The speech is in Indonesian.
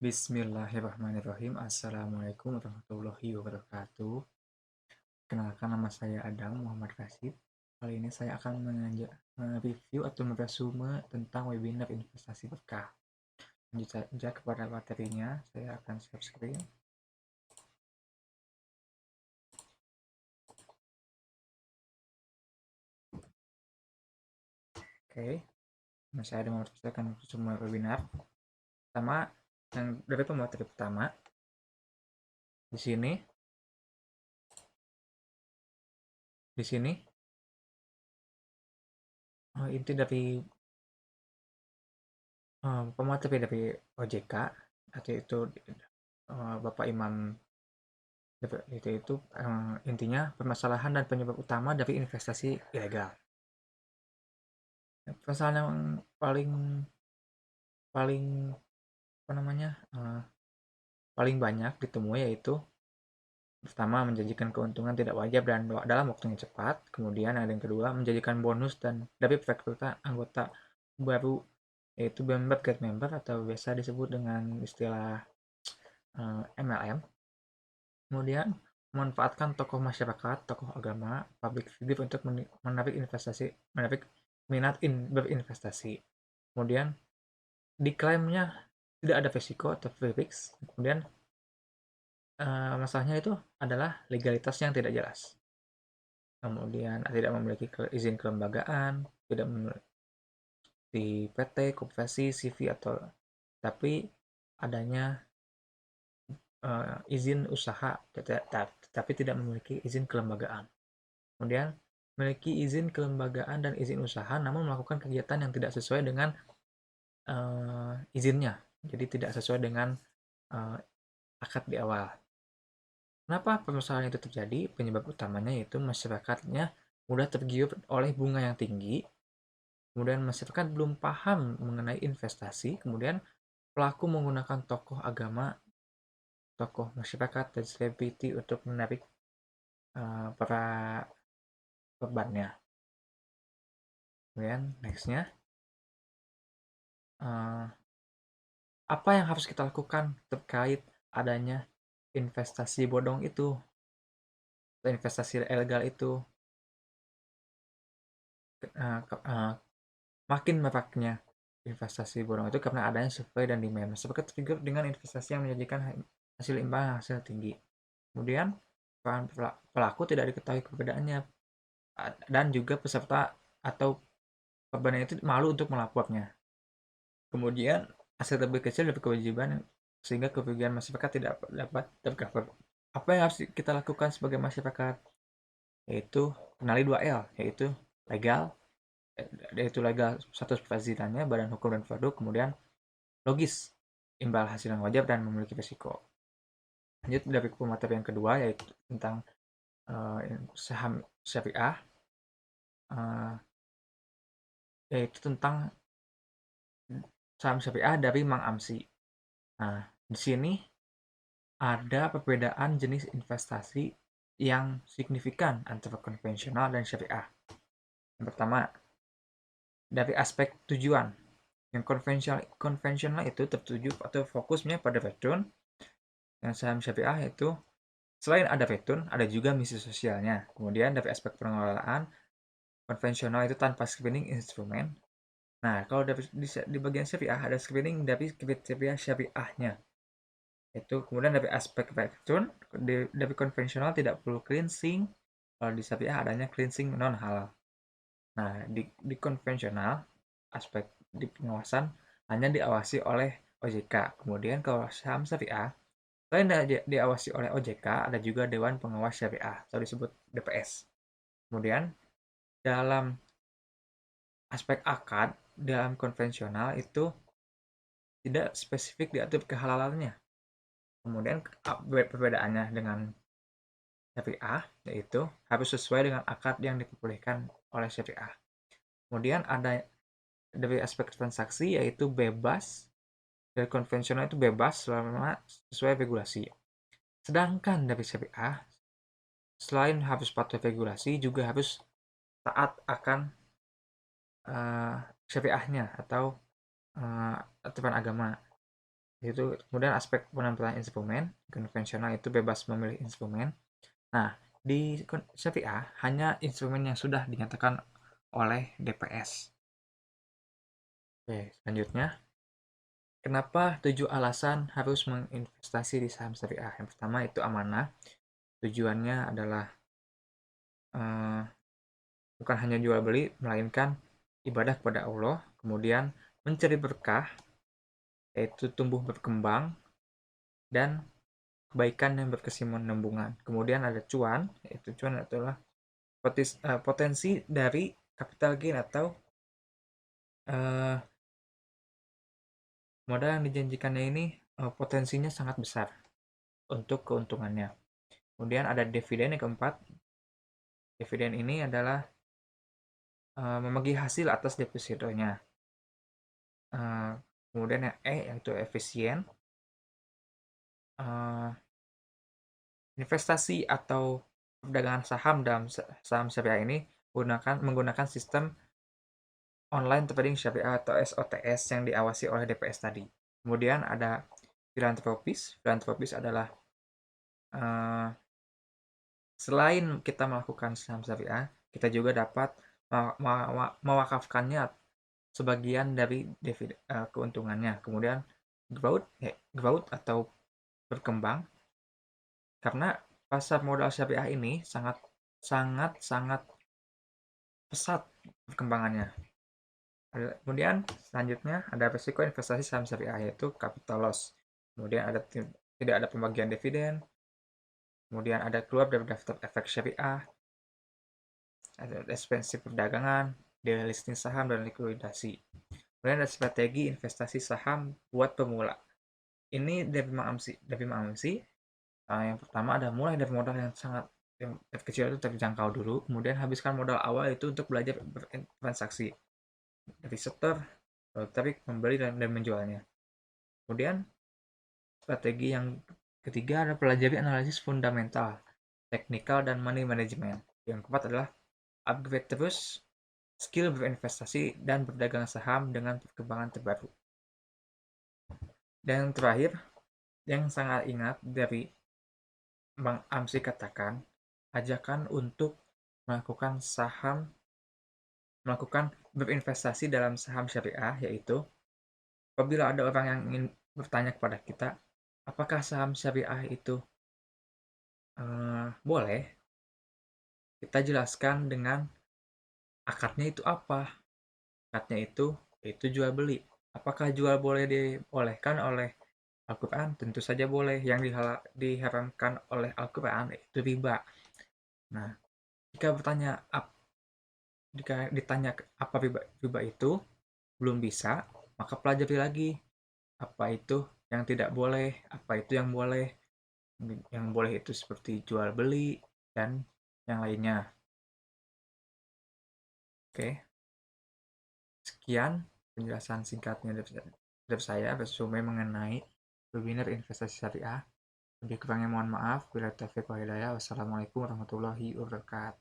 Bismillahirrahmanirrahim. Assalamualaikum warahmatullahi wabarakatuh. Kenalkan, nama saya Adam Muhammad Rashid. Kali ini saya akan mereview atau meresume tentang webinar investasi berkah. Lanjut saja kepada materinya, saya akan share screen. Oke, saya ada akan semua webinar. Pertama, yang dari pemateri pertama, di sini inti dari pemateri dari OJK, yaitu Bapak Imam. Itu intinya permasalahan dan penyebab utama dari investasi ilegal. Permasalahan yang paling paling apa namanya paling banyak ditemui yaitu pertama, menjanjikan keuntungan tidak wajar dan dalam waktu yang cepat. Kemudian ada yang kedua, menjanjikan bonus dan dari perekrutan anggota baru, yaitu member get member atau biasa disebut dengan istilah MLM. Kemudian memanfaatkan tokoh masyarakat, tokoh agama, public figure untuk menarik minat berinvestasi. Kemudian diklaimnya tidak ada resiko atau free risk. Kemudian masalahnya itu adalah legalitas yang tidak jelas. Kemudian tidak memiliki izin kelembagaan, tidak memiliki PT, koperasi, CV atau tapi adanya izin usaha tapi tidak memiliki izin kelembagaan. Kemudian memiliki izin kelembagaan dan izin usaha namun melakukan kegiatan yang tidak sesuai dengan izinnya. Jadi tidak sesuai dengan akad di awal. Kenapa permasalahan itu terjadi? Penyebab utamanya yaitu masyarakatnya mudah tergiur oleh bunga yang tinggi. Kemudian masyarakat belum paham mengenai investasi. Kemudian pelaku menggunakan tokoh agama, tokoh masyarakat, dan selebriti untuk menarik para korbannya. Kemudian nextnya, apa yang harus kita lakukan terkait adanya investasi bodong itu, investasi ilegal itu. Makin maraknya investasi bodong itu karena adanya supply dan demand. Sepakat trigger dengan investasi yang menjanjikan hasil imbal hasil tinggi. Kemudian pelaku tidak diketahui perbedaannya dan juga peserta atau korbannya itu malu untuk melapornya. Kemudian hasil lebih kecil dari kewajiban sehingga kerugian masyarakat tidak dapat tercover. Apa yang harus kita lakukan sebagai masyarakat? Yaitu kenali 2L, yaitu legal, yaitu legal status presidennya, badan hukum dan produk, kemudian logis, imbal hasil yang wajar dan memiliki risiko. Lanjut dari pemateri yang kedua yaitu tentang saham syariah, yaitu tentang saham syariah dari Mang Amsi. Nah, di sini ada perbedaan jenis investasi yang signifikan antara konvensional dan syariah. Yang pertama, dari aspek tujuan. Yang konvensional itu tertuju atau fokusnya pada return. Yang saham syariah itu selain ada return, ada juga misi sosialnya. Kemudian dari aspek pengelolaan, konvensional itu tanpa screening instrumen. Nah, kalau di bagian syariah ada screening dari kriteria syariahnya. Itu kemudian dari aspek return, dari konvensional tidak perlu cleansing. Kalau di syariah adanya cleansing non halal. Nah, di konvensional aspek di pengawasan hanya diawasi oleh OJK. Kemudian kalau saham syariah, selain diawasi oleh OJK, ada juga Dewan Pengawas Syariah atau disebut DPS. Kemudian dalam aspek akad dalam konvensional itu tidak spesifik diatur kehalalannya. Kemudian perbedaannya dengan syariah yaitu harus sesuai dengan akad yang diperbolehkan oleh syariah. Kemudian ada dari aspek transaksi yaitu bebas. Dari konvensional itu bebas selama sesuai regulasi. Sedangkan dari syariah, selain harus patuh regulasi, juga harus taat akan syariahnya atau aturan agama. Itu kemudian aspek penampilan instrumen, konvensional itu bebas memilih instrumen. Nah, di syariah hanya instrumen yang sudah dinyatakan oleh DPS. Oke, selanjutnya, kenapa 7 alasan harus menginvestasi di saham syariah? Yang pertama itu amanah. Tujuannya adalah eh, bukan hanya jual beli, melainkan ibadah kepada Allah. Kemudian mencari berkah, yaitu tumbuh berkembang, dan kebaikan yang berkesinambungan. Kemudian ada cuan, yaitu cuan adalah potensi dari capital gain atau uh, modal yang dijanjikannya ini potensinya sangat besar untuk keuntungannya. Kemudian ada dividen yang keempat. Dividen ini adalah membagi hasil atas depositonya. Kemudian yang yaitu efisien. Investasi atau perdagangan saham dalam saham syariah ini menggunakan sistem online trading syariah atau SOTS yang diawasi oleh DPS tadi. Kemudian ada filantropis. Filantropis adalah selain kita melakukan saham syariah, kita juga dapat mewakafkannya sebagian dari keuntungannya. Kemudian growth atau berkembang, karena pasar modal syariah ini sangat pesat perkembangannya. Kemudian selanjutnya ada risiko investasi saham syariah, yaitu capital loss. Kemudian tidak ada pembagian dividen. Kemudian ada keluar dari daftar efek syariah, ada ekspansi perdagangan, delisting saham, dan likuidasi. Kemudian ada strategi investasi saham buat pemula. Ini dari Mang Amsi. Yang pertama ada mulai dari modal yang sangat kecil itu terjangkau dulu, kemudian habiskan modal awal itu untuk belajar bertransaksi dari setor, tapi membeli dan menjualnya. Kemudian strategi yang ketiga adalah pelajari analisis fundamental, teknikal, dan money management. Yang keempat adalah upgrade terus skill berinvestasi dan berdagang saham dengan perkembangan terbaru. Dan yang terakhir, yang sangat ingat dari Bang Amsi katakan, ajakan untuk melakukan berinvestasi dalam saham syariah, yaitu apabila ada orang yang ingin bertanya kepada kita, apakah saham syariah itu boleh? Kita jelaskan dengan akadnya itu apa. Akadnya itu jual beli. Apakah jual boleh dibolehkan oleh Al-Quran? Tentu saja boleh. Yang diharamkan oleh Al-Quran itu riba. Nah, jika ditanya apa riba itu belum bisa, maka pelajari lagi apa itu yang tidak boleh, apa itu yang boleh. Yang boleh itu seperti jual beli dan yang lainnya. Oke, sekian penjelasan singkatnya dari saya resume mengenai webinar investasi syariah. Lebih kurangnya mohon maaf. Bila taufiq wal hidayah. Wassalamualaikum warahmatullahi wabarakatuh.